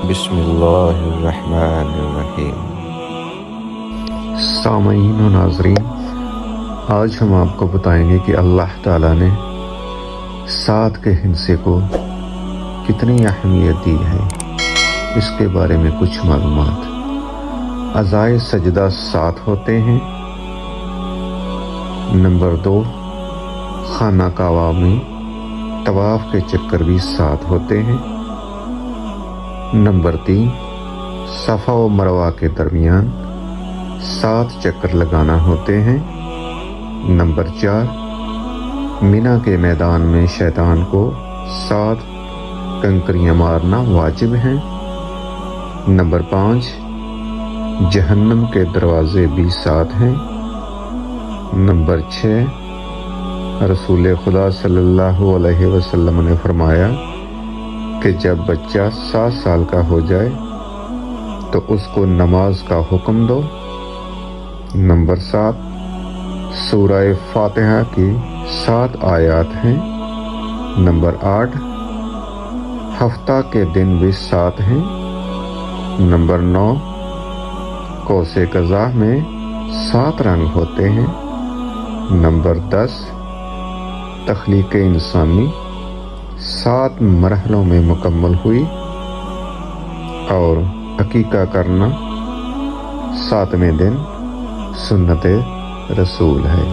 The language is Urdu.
بسم اللہ الرحمن الرحیم۔ سامعین و ناظرین، آج ہم آپ کو بتائیں گے کہ اللہ تعالیٰ نے سات کے ہندسے کو کتنی اہمیت دی ہے، اس کے بارے میں کچھ معلومات۔ اعضائے سجدہ 7 ہوتے ہیں۔ نمبر 2، خانہ کعبہ میں طواف کے چکر بھی 7 ہوتے ہیں۔ نمبر 3، صفا و مروہ کے درمیان 7 چکر لگانا ہوتے ہیں۔ نمبر 4، منی کے میدان میں شیطان کو 7 کنکریاں مارنا واجب ہیں۔ نمبر 5، جہنم کے دروازے بھی 7 ہیں۔ نمبر 6، رسول خدا صلی اللہ علیہ وسلم نے فرمایا کہ جب بچہ 7 سال کا ہو جائے تو اس کو نماز کا حکم دو۔ نمبر 7، سورہ فاتحہ کی 7 آیات ہیں۔ نمبر 8، ہفتہ کے دن بھی 7 ہیں۔ نمبر 9، قوس قزح میں 7 رنگ ہوتے ہیں۔ نمبر 10، تخلیق انسانی 7 مرحلوں میں مکمل ہوئی، اور عقیقہ کرنا 7ویں دن سنت رسول ہے۔